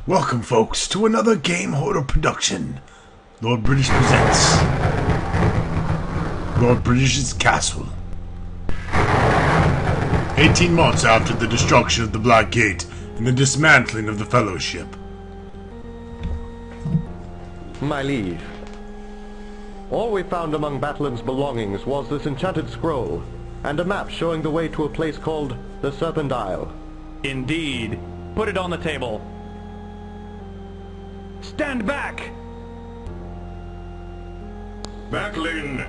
Welcome, folks, to another Game Hoarder production. Lord British presents Lord British's Castle. 18 months after the destruction of the Black Gate and the dismantling of the Fellowship. My liege, all we found among Battlin's belongings was this enchanted scroll, and a map showing the way to a place called the Serpent Isle. Indeed. Put it on the table. Stand back! Batlin,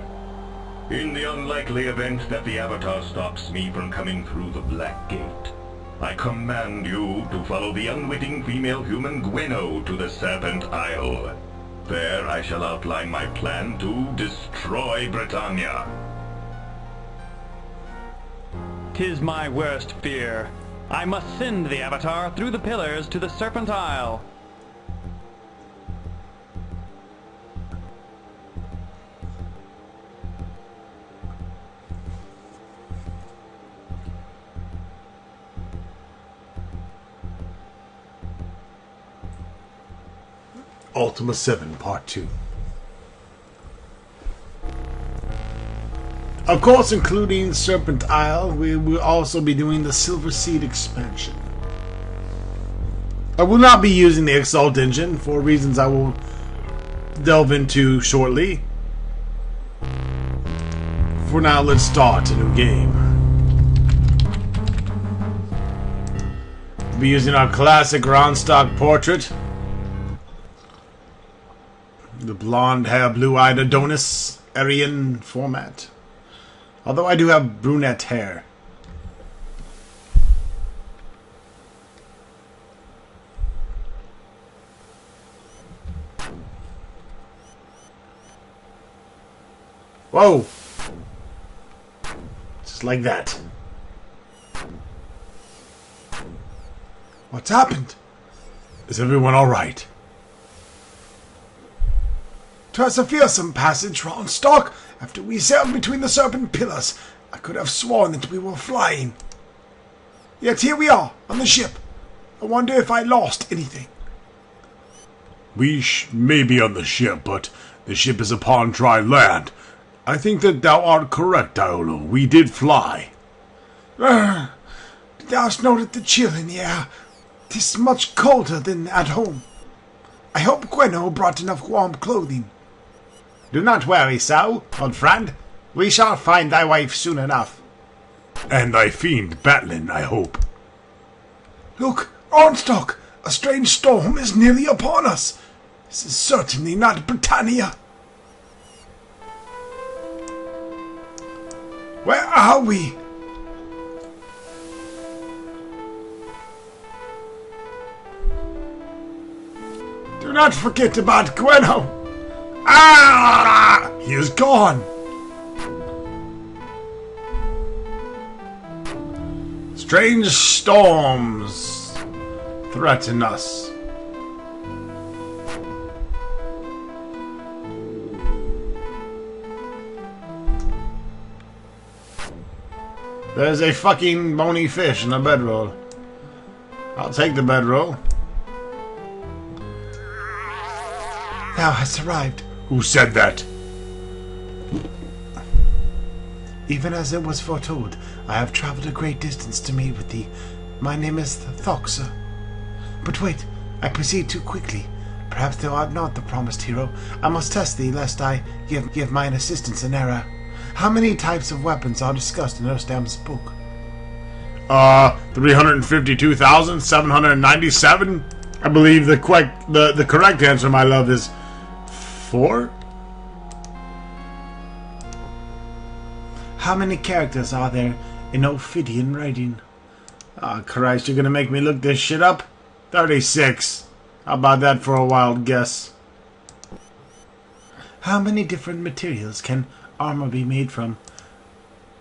in the unlikely event that the Avatar stops me from coming through the Black Gate, I command you to follow the unwitting female human Gweno to the Serpent Isle. There I shall outline my plan to destroy Britannia. 'Tis my worst fear. I must send the Avatar through the pillars to the Serpent Isle. Ultima VII Part 2. Of course, including Serpent Isle, we will also be doing the Silver Seed expansion. I will not be using the Exalt engine for reasons I will delve into shortly. For now, let's start a new game. We'll be using our classic Ronstock portrait. The blonde hair, blue-eyed Adonis Aryan format. Although I do have brunette hair. Whoa! Just like that. What's happened? Is everyone alright? 'Twas a fearsome passage, Ronstock. After we sailed between the serpent pillars, I could have sworn that we were flying. Yet here we are, on the ship. I wonder if I lost anything. We may be on the ship, but the ship is upon dry land. I think that thou art correct, Iolo. We did fly. Thou'st noted the chill in the air. 'Tis much colder than at home. I hope Gweno brought enough warm clothing. Do not worry, Sao, old friend. We shall find thy wife soon enough. And thy fiend, Batlin, I hope. Look, Ronstock! A strange storm is nearly upon us. This is certainly not Britannia. Where are we? Do not forget about Gweno. Ah! He is gone. Strange storms threaten us. There's a fucking bony fish in a bedroll. I'll take the bedroll. Thou hast arrived. Who said that? Even as it was foretold, I have traveled a great distance to meet with thee. My name is Thoxa. But wait, I proceed too quickly. Perhaps thou art not the promised hero. I must test thee, lest I give mine assistance an error. How many types of weapons are discussed in Ostam's book? 352,797. I believe the correct answer, my love, is 4? How many characters are there in Ophidian writing? Ah, Christ, you're gonna make me look this shit up? 36. How about that for a wild guess? How many different materials can armor be made from?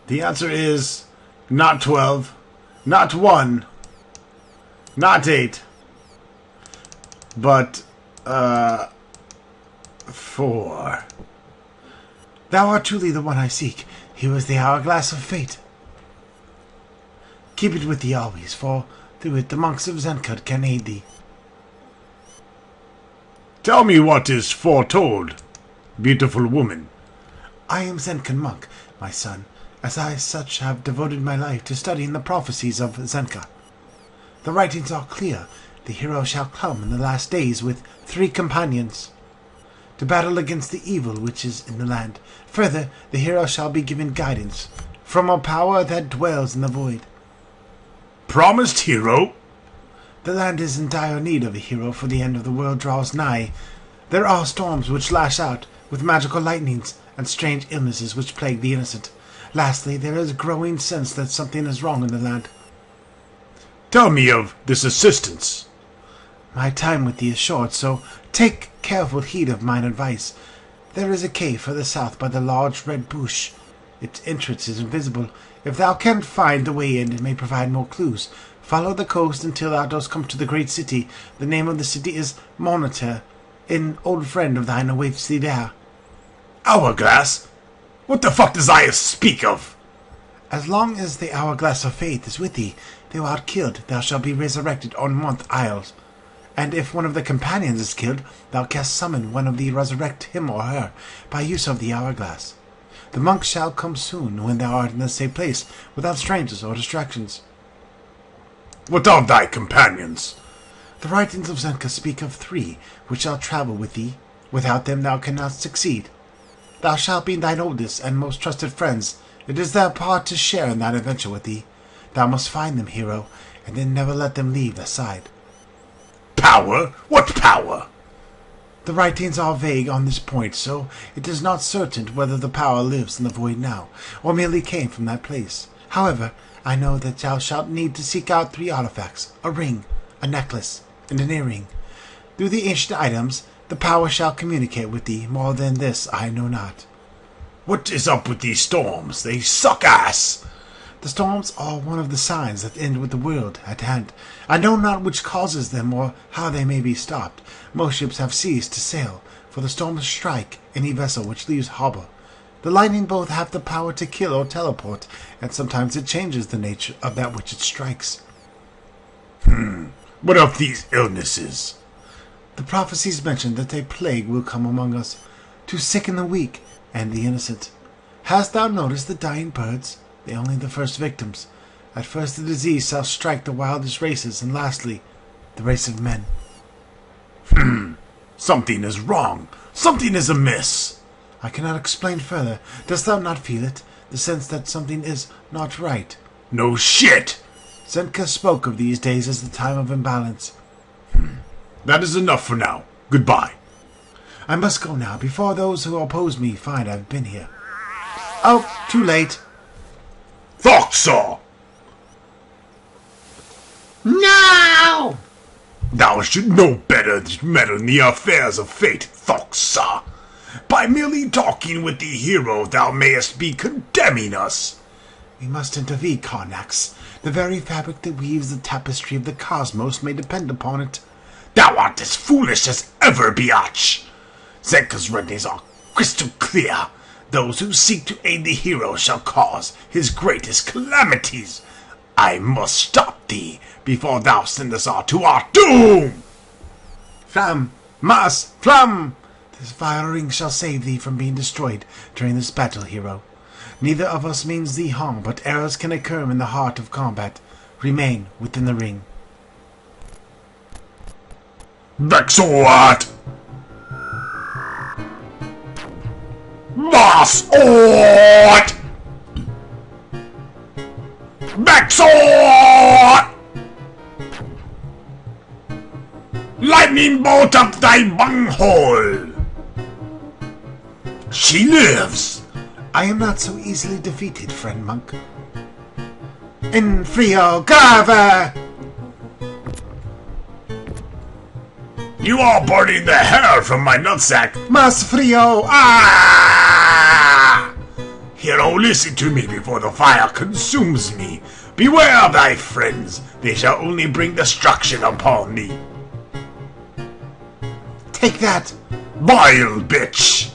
The answer is not 12, not 1, not 8, but 4. Thou art truly the one I seek. Here is the hourglass of fate. Keep it with thee always, for through it the monks of Zenkut can aid thee. Tell me what is foretold, beautiful woman. I am Zenkan monk, my son, as I such have devoted my life to studying the prophecies of Zenka. The writings are clear. The hero shall come in the last days with 3 companions to battle against the evil which is in the land. Further, the hero shall be given guidance from a power that dwells in the void. Promised hero? The land is in dire need of a hero, for the end of the world draws nigh. There are storms which lash out with magical lightnings and strange illnesses which plague the innocent. Lastly, there is a growing sense that something is wrong in the land. Tell me of this assistance. My time with thee is short, so take careful heed of mine advice. There is a cave further south by the large red bush. Its entrance is invisible. If thou canst find the way in, it may provide more clues. Follow the coast until thou dost come to the great city. The name of the city is Monitor. An old friend of thine awaits thee there. Hourglass? What the fuck does I speak of? As long as the hourglass of faith is with thee, thou art killed, thou shalt be resurrected on Month Isles. And if one of the companions is killed, thou canst summon one of thee, resurrect him or her, by use of the hourglass. The monk shall come soon, when thou art in the safe place, without strangers or distractions. What of thy companions? The writings of Zenka speak of 3, which shall travel with thee. Without them thou cannot succeed. Thou shalt be thine oldest and most trusted friends. It is their part to share in that adventure with thee. Thou must find them, hero, and then never let them leave thy side. Power? What power? The writings are vague on this point, so it is not certain whether the power lives in the void now, or merely came from that place. However, I know that thou shalt need to seek out 3 artifacts, a ring, a necklace, and an earring. Through the ancient items, the power shall communicate with thee. More than this I know not. What is up with these storms? They suck ass! The storms are one of the signs that end with the world at hand. I know not which causes them or how they may be stopped. Most ships have ceased to sail, for the storms strike any vessel which leaves harbor. The lightning both have the power to kill or teleport, and sometimes it changes the nature of that which it strikes. What of these illnesses? The prophecies mention that a plague will come among us, to sicken the weak and the innocent. Hast thou noticed the dying birds? They are only the first victims. At first the disease shall strike the wildest races, and lastly, the race of men. Something is wrong. Something is amiss. I cannot explain further. Dost thou not feel it? The sense that something is not right? No shit! Zenka spoke of these days as the time of imbalance. That is enough for now. Goodbye. I must go now, before those who oppose me find I've been here. Oh, too late. Thoxaw! No! Thou should know better than meddle in the affairs of fate, Thoxaw. By merely talking with the hero, thou mayest be condemning us. We must intervene, Karnax. The very fabric that weaves the tapestry of the cosmos may depend upon it. Thou art as foolish as ever, biatch. Zenka's writings are crystal clear. Those who seek to aid the hero shall cause his greatest calamities. I must stop thee before thou send us all to our doom! Flam! Mas! Flam! This vile ring shall save thee from being destroyed during this battle, hero. Neither of us means thee harm, but errors can occur in the heart of combat. Remain within the ring. Vexoat! Masort! Vexoat! Lightning bolt up thy bunghole! She lives! I am not so easily defeated, friend monk. In frio grave! You are burning the hair from my nutsack! Mas frio! Ah! Hero, listen to me before the fire consumes me. Beware of thy friends. They shall only bring destruction upon thee. Take that! Vile bitch!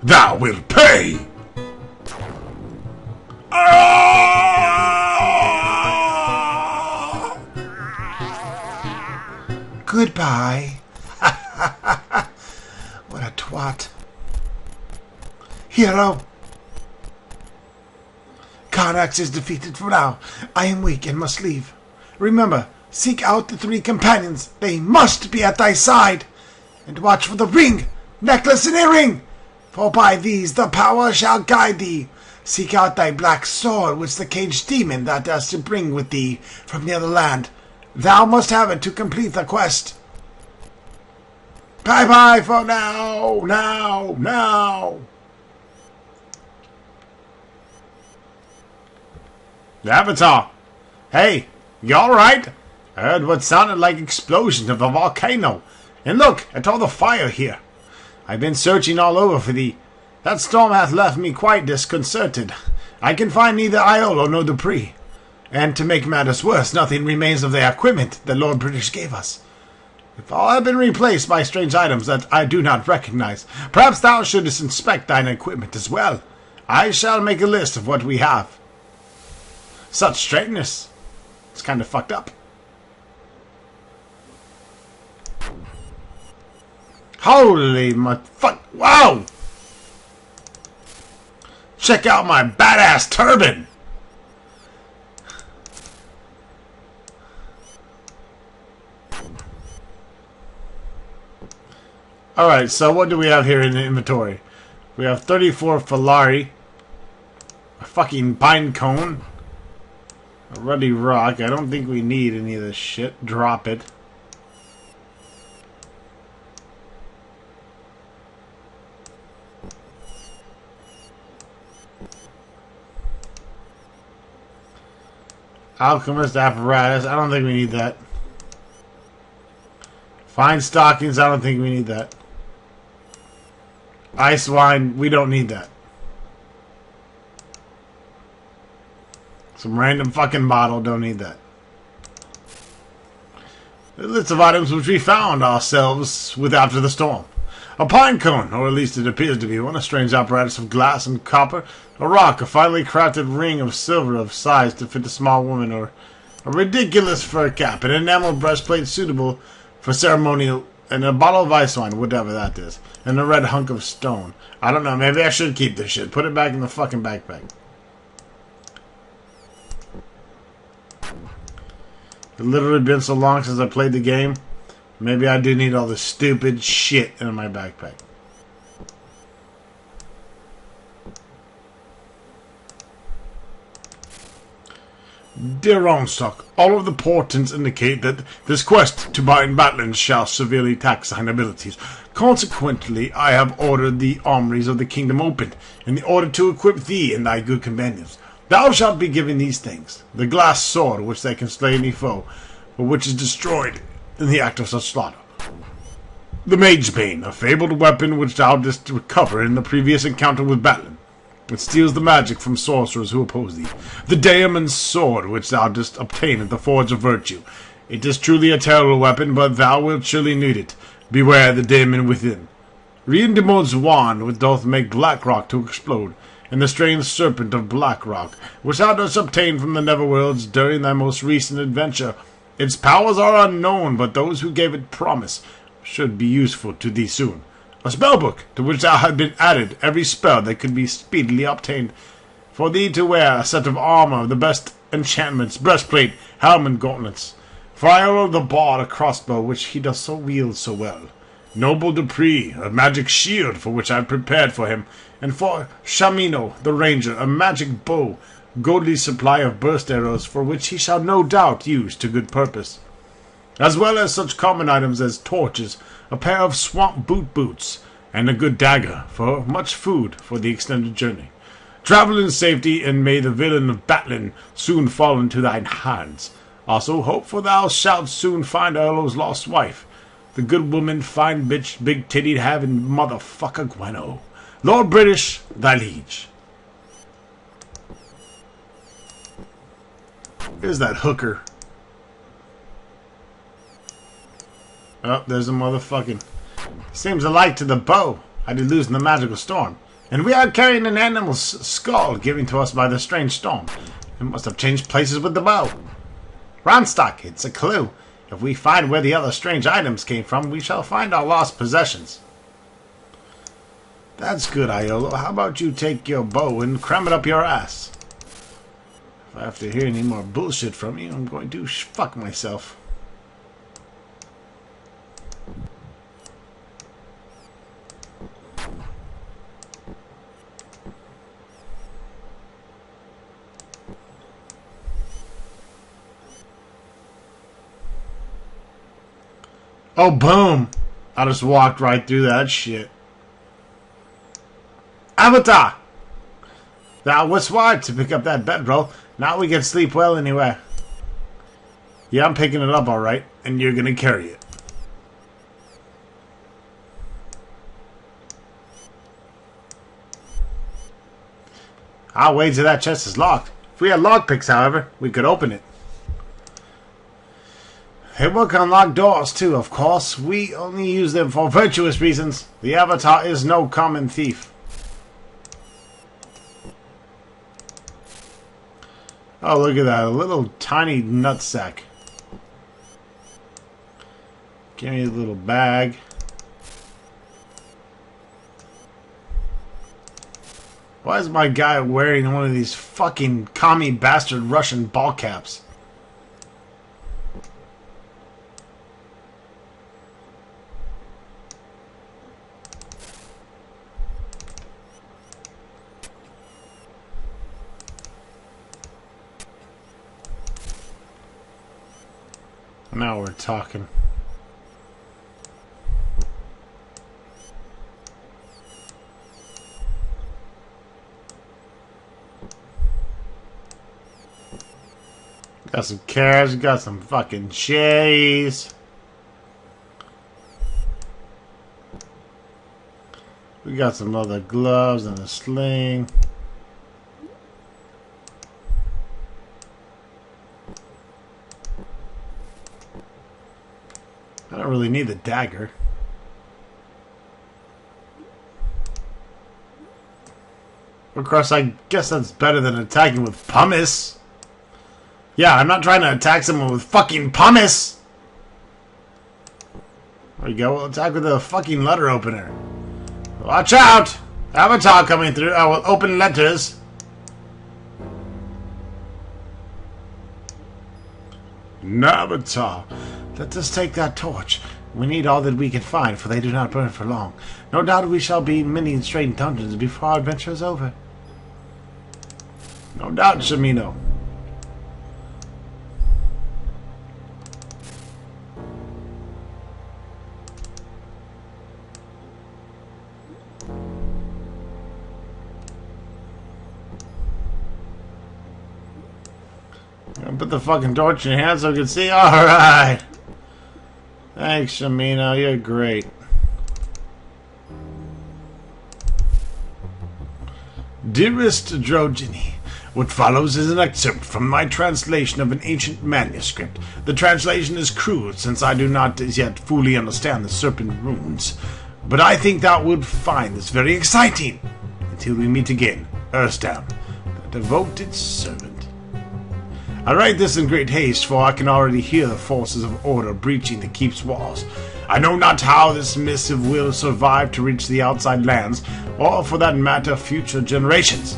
Thou wilt pay! Goodbye. What a twat. Hero. Carnax is defeated for now. I am weak and must leave. Remember, seek out the 3 companions. They must be at thy side. And watch for the ring, necklace and earring. For by these the power shall guide thee. Seek out thy black sword, which the caged demon thou dost to bring with thee from the other land. Thou must have it to complete the quest. Bye-bye for now, now. The Avatar. Hey, you alright? I heard what sounded like explosion of a volcano. And look at all the fire here. I've been searching all over for thee. That storm hath left me quite disconcerted. I can find neither Iolo nor Dupree. And to make matters worse, nothing remains of the equipment the Lord British gave us. If all have been replaced by strange items that I do not recognize, perhaps thou shouldst inspect thine equipment as well. I shall make a list of what we have. Such strangeness. It's kind of fucked up. Holy fuck! Wow! Check out my badass turban! Alright, so what do we have here in the inventory? We have 34 Falari, a fucking pine cone, a ruddy rock. I don't think we need any of this shit. Drop it. Alchemist apparatus. I don't think we need that. Fine stockings. I don't think we need that. Ice wine. We don't need that. Some random fucking bottle. Don't need that. The list of items which we found ourselves with after the storm. A pine cone, or at least it appears to be one, a strange apparatus of glass and copper, a rock, a finely crafted ring of silver of size to fit a small woman, or a ridiculous fur cap, an enamel breastplate suitable for ceremonial, and a bottle of ice wine, whatever that is, and a red hunk of stone. I don't know, maybe I should keep this shit. Put it back in the fucking backpack. It's literally been so long since I played the game. Maybe I do need all the stupid shit in my backpack. Dear Rounstock, all of the portents indicate that this quest to bind Batlands shall severely tax thine abilities. Consequently, I have ordered the armories of the kingdom opened, in order to equip thee and thy good companions. Thou shalt be given these things: the glass sword, which they can slay any foe, but which is destroyed in the act of such slaughter. The Mage Bane, a fabled weapon which thou didst recover in the previous encounter with Batland. It steals the magic from sorcerers who oppose thee. The Daemon's Sword, which thou didst obtain at the Forge of Virtue. It is truly a terrible weapon, but thou wilt surely need it. Beware the Daemon within. Riendimod's Wand, which doth make black rock to explode, and the strange Serpent of Black Rock, which thou dost obtain from the Netherworlds during thy most recent adventure. Its powers are unknown, but those who gave it promise should be useful to thee soon. A spellbook, to which thou had been added every spell that could be speedily obtained. For thee to wear a set of armor of the best enchantments, breastplate, helm, and gauntlets. For Iolo the Bard, a crossbow, which he does so wield so well. Noble Dupree, a magic shield, for which I have prepared for him. And for Shamino, the ranger, a magic bow, goodly supply of burst arrows, for which he shall no doubt use to good purpose, as well as such common items as torches, a pair of swamp boots, and a good dagger, for much food for the extended journey. Travel in safety, and may the villain of Batlin soon fall into thine hands. Also hope for thou shalt soon find Iolo's lost wife, the good woman, fine bitch, big tittied having motherfucker Gweno. Lord British, thy liege. Here's that hooker. Oh, there's a motherfucking... Seems alike to the bow I did lose in the magical storm. And we are carrying an animal's skull given to us by the strange storm. It must have changed places with the bow. Roundstock, it's a clue. If we find where the other strange items came from, we shall find our lost possessions. That's good, Iolo. How about you take your bow and cram it up your ass? If I have to hear any more bullshit from you, I'm going to fuck myself. Oh, boom! I just walked right through that shit. Avatar! That was smart to pick up that bedroll. Now we can sleep well anywhere. Yeah, I'm picking it up alright, and you're gonna carry it. I'll wait till that chest is locked. If we had lockpicks, however, we could open it. They work on locked doors too, of course. We only use them for virtuous reasons. The Avatar is no common thief. Oh, look at that. A little tiny nutsack. Give me a little bag. Why is my guy wearing one of these fucking commie bastard Russian ball caps? Now we're talking. Got some carrots, got some fucking cherries. We got some other gloves and a sling. I don't really need the dagger. Of course, I guess that's better than attacking with pumice. Yeah, I'm not trying to attack someone with fucking pumice. There you go. We'll attack with a fucking letter opener. Watch out! Avatar coming through. I will open letters. Avatar. Let us take that torch. We need all that we can find, for they do not burn for long. No doubt we shall be in many strange dungeons before our adventure is over. No doubt, Shamino. Put the fucking torch in your hand so I can see. Alright. Thanks, Shamino. You're great. Dearest Drogini, what follows is an excerpt from my translation of an ancient manuscript. The translation is crude, since I do not as yet fully understand the serpent runes. But I think thou would find this very exciting. Until we meet again, Earthdown, the devoted servant. I write this in great haste, for I can already hear the forces of order breaching the keep's walls. I know not how this missive will survive to reach the outside lands, or for that matter, future generations.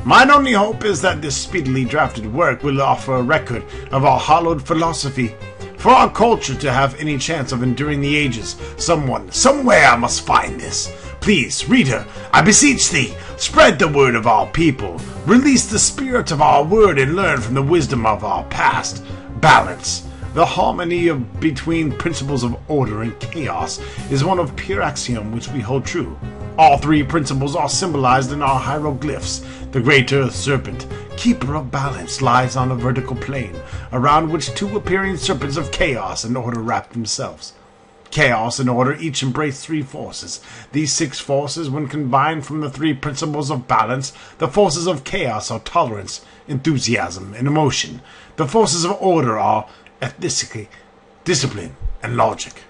Mine only hope is that this speedily drafted work will offer a record of our hallowed philosophy. For our culture to have any chance of enduring the ages, someone, somewhere must find this. Please, reader, I beseech thee, spread the word of our people. Release the spirit of our word and learn from the wisdom of our past. Balance. The harmony between principles of order and chaos is one of pure axiom which we hold true. All three principles are symbolized in our hieroglyphs. The great earth serpent, keeper of balance, lies on a vertical plane, around which two appearing serpents of chaos and order wrap themselves. Chaos and order each embrace three forces. These six forces, when combined from the three principles of balance, the forces of chaos are tolerance, enthusiasm, and emotion. The forces of order are ethnicity, discipline, and logic.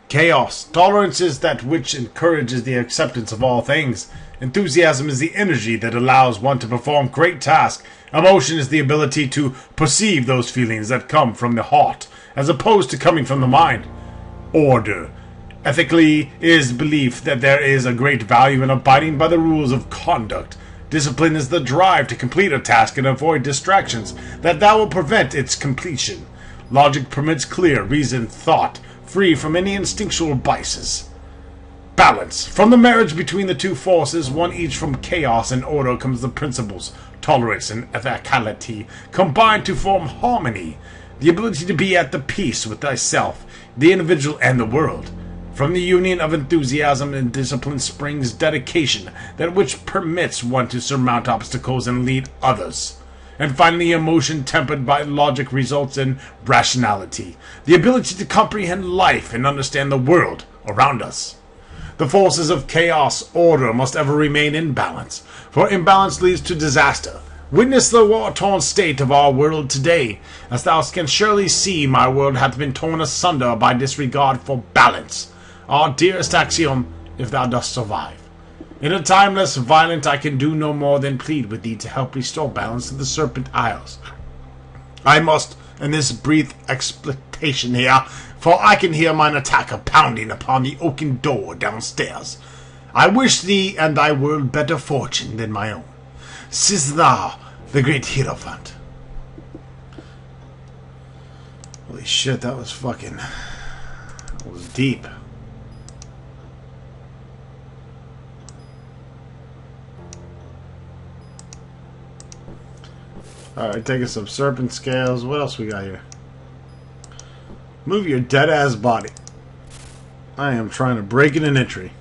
Chaos. Tolerance is that which encourages the acceptance of all things. Enthusiasm is the energy that allows one to perform great tasks. Emotion is the ability to perceive those feelings that come from the heart, as opposed to coming from the mind. Order. Ethically is belief that there is a great value in abiding by the rules of conduct. Discipline is the drive to complete a task and avoid distractions that will prevent its completion. Logic permits clear, reasoned thought, free from any instinctual biases. Balance. From the marriage between the two forces, one each from chaos and order, comes the principles, tolerance and ethicality, combined to form harmony. The ability to be at the peace with thyself, the individual and the world. From the union of enthusiasm and discipline springs dedication, that which permits one to surmount obstacles and lead others. And finally, emotion tempered by logic results in rationality, the ability to comprehend life and understand the world around us. The forces of chaos, order must ever remain in balance, for imbalance leads to disaster. Witness the war-torn state of our world today. As thou canst surely see, my world hath been torn asunder by disregard for balance. Our dearest axiom, if thou dost survive. In a time less violent, I can do no more than plead with thee to help restore balance to the Serpent Isles. I must, in this brief explanation here, for I can hear mine attacker pounding upon the oaken door downstairs. I wish thee and thy world better fortune than my own. Sis thou, the great Hierophant. Holy shit, that was fucking... That was deep. Alright, taking some serpent scales. What else we got here? Move your dead-ass body. I am trying to break in an entry.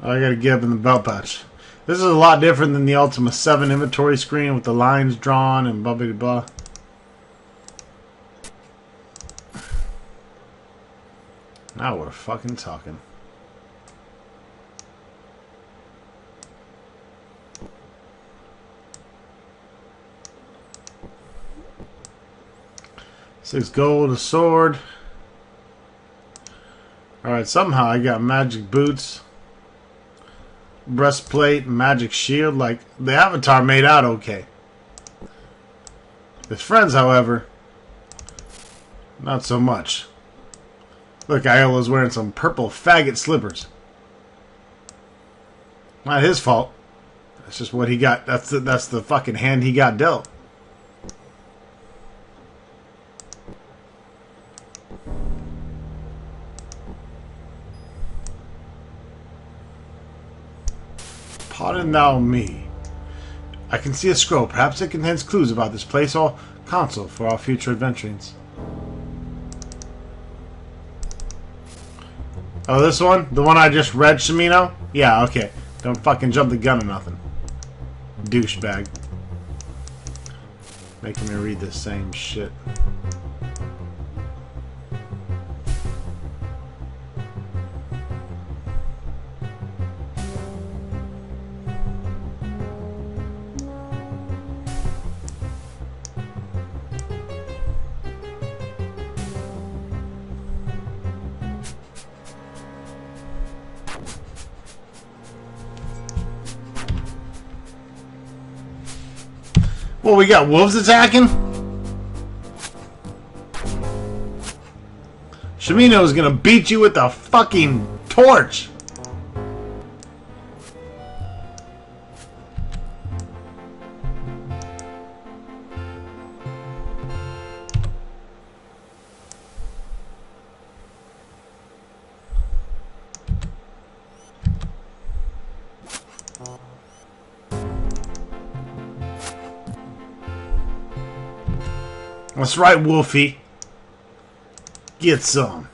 I gotta get up in the belt pouch. This is a lot different than the Ultima VII inventory screen with the lines drawn and blah blah blah. Now we're fucking talking. $6 gold, a sword. Alright, somehow I got magic boots. Breastplate, magic shield. Like, the avatar made out okay. His friends, however, not so much. Look, Iola's wearing some purple faggot slippers. Not his fault. That's just what he got. That's the fucking hand he got dealt. Pardon thou me. I can see a scroll. Perhaps it contains clues about this place or counsel for our future adventurings. Oh, this one? The one I just read, Shimino? Yeah, okay. Don't fucking jump the gun or nothing. Douchebag. Making me read the same shit. Well, we got wolves attacking? Shimino is gonna beat you with a fucking torch. That's right, Wolfie. Get some.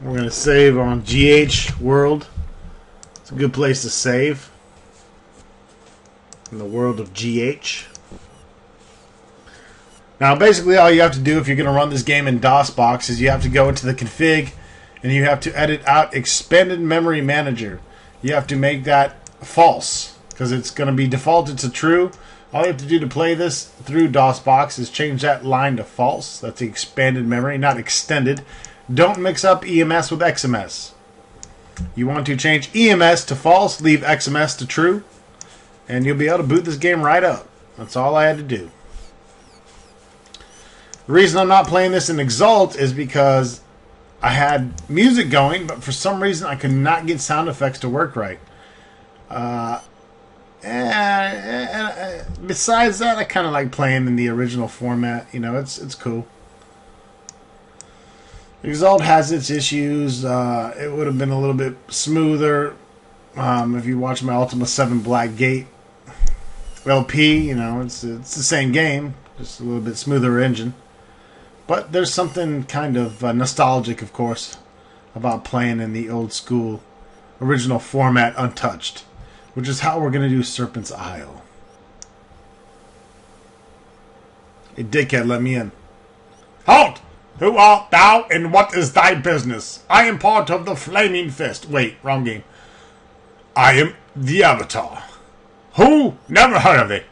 We're gonna save on GH World. It's a good place to save. in the world of GH. Now, basically, all you have to do if you're going to run this game in DOSBox is you have to go into the config and you have to edit out Expanded Memory Manager. You have to make that false because it's going to be defaulted to true. All you have to do to play this through DOSBox is change that line to false. That's the expanded memory, not extended. Don't mix up EMS with XMS. You want to change EMS to false, leave XMS to true, and you'll be able to boot this game right up. That's all I had to do. The reason I'm not playing this in Exalt is because I had music going, but for some reason I could not get sound effects to work right. And besides that, I kind of like playing in the original format. You know, it's cool. Exalt has its issues. It would have been a little bit smoother if you watch my Ultima VII Black Gate LP. You know, it's the same game, just a little bit smoother engine. But there's something kind of nostalgic, of course, about playing in the old school original format untouched, which is how we're going to do Serpent's Isle. Hey, dickhead, let me in. Halt! Who art thou, and what is thy business? I am part of the Flaming Fist. Wait, wrong game. I am the Avatar. Who? Never heard of thee.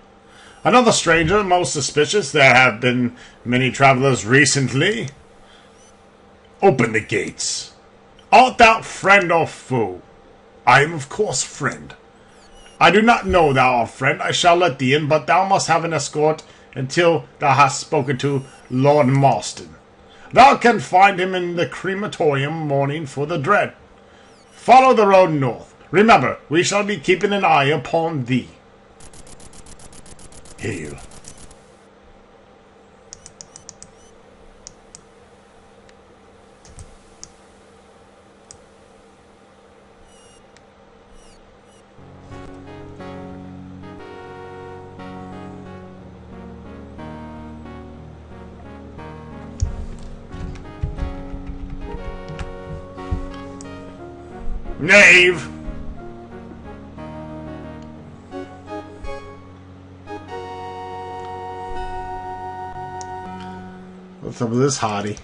Another stranger, most suspicious. There have been many travelers recently. Open the gates. Art thou friend or foe? I am, of course, friend. I do not know thou art friend. I shall let thee in, but thou must have an escort until thou hast spoken to Lord Marston. Thou canst find him in the crematorium mourning for the dead. Follow the road north. Remember, we shall be keeping an eye upon thee. Hail. Knave! What's up with this hottie?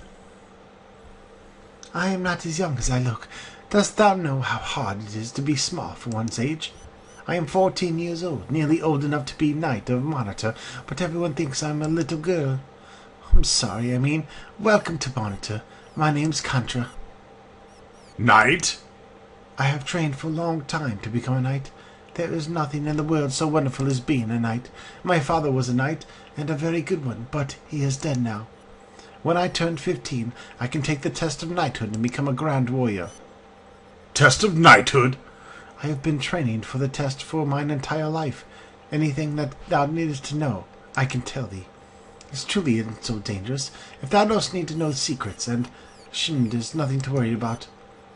I am not as young as I look. Dost thou know how hard it is to be small for one's age? I am 14 years old, nearly old enough to be Knight of Monitor, but everyone thinks I'm a little girl. I'm sorry, I mean, welcome to Monitor. My name's Contra. Knight? I have trained for a long time to become a knight. There is nothing in the world so wonderful as being a knight. My father was a knight, and a very good one, but he is dead now. When I turned 15, I can take the test of knighthood and become a grand warrior. Test of knighthood? I have been training for the test for mine entire life. Anything that thou needest to know, I can tell thee. It's truly isn't so dangerous. If thou dost need to know secrets, and there's nothing to worry about.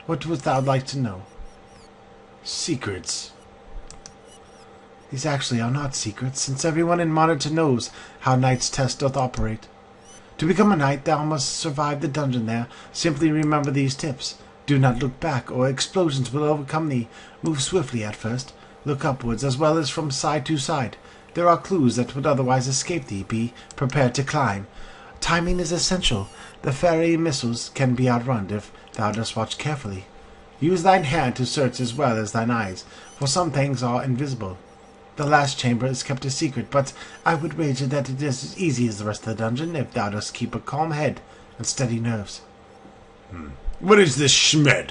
What would thou like to know? Secrets. These actually are not secrets, since everyone in Monitor knows how Knight's test doth operate. To become a knight, thou must survive the dungeon there. Simply remember these tips. Do not look back, or explosions will overcome thee. Move swiftly at first. Look upwards, as well as from side to side. There are clues that would otherwise escape thee. Be prepared to climb. Timing is essential. The fairy missiles can be outrun if thou dost watch carefully. Use thine hand to search as well as thine eyes, for some things are invisible. The last chamber is kept a secret, but I would wager that it is as easy as the rest of the dungeon if thou dost keep a calm head and steady nerves. What is this Schmed?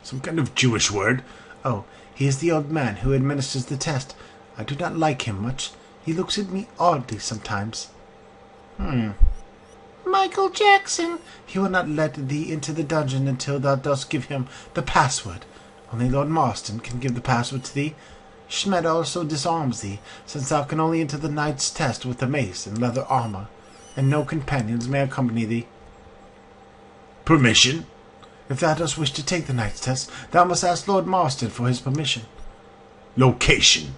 Some kind of Jewish word? Oh, he is the old man who administers the test. I do not like him much. He looks at me oddly sometimes. Michael Jackson! He will not let thee into the dungeon until thou dost give him the password. Only Lord Marston can give the password to thee. Schmed also disarms thee, since thou can only enter the knight's test with a mace and leather armor, and no companions may accompany thee. Permission? If thou dost wish to take the knight's test, thou must ask Lord Marston for his permission. Location?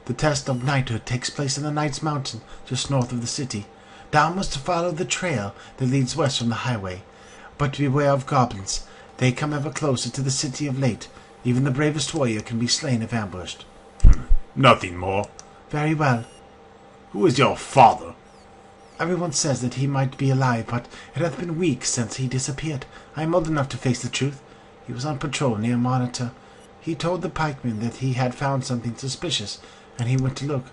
The test of knighthood takes place in the Knight's Mountain, just north of the city. Thou must follow the trail that leads west from the highway. But beware of goblins. They come ever closer to the city of late. Even the bravest warrior can be slain if ambushed. Nothing more. Very well. Who is your father? Everyone says that he might be alive, but it hath been weeks since he disappeared. I am old enough to face the truth. He was on patrol near Monitor. He told the pikemen that he had found something suspicious, and he went to look.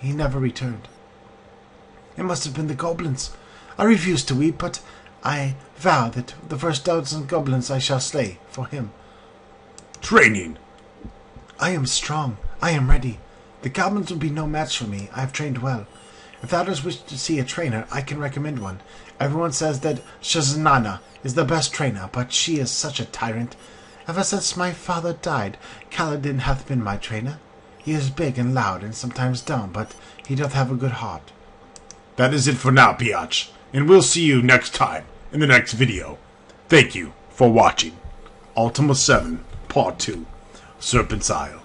He never returned. It must have been the goblins. I refuse to weep, but I vow that the first 1,000 goblins I shall slay for him. Training. I am strong. I am ready. The goblins will be no match for me. I have trained well. If others wish to see a trainer, I can recommend one. Everyone says that Shazanana is the best trainer, but she is such a tyrant. Ever since my father died, Kaladin hath been my trainer. He is big and loud and sometimes dumb, but he doth have a good heart. That is it for now, Biatch, and we'll see you next time in the next video. Thank you for watching Ultima VII Part 2, Serpent's Isle.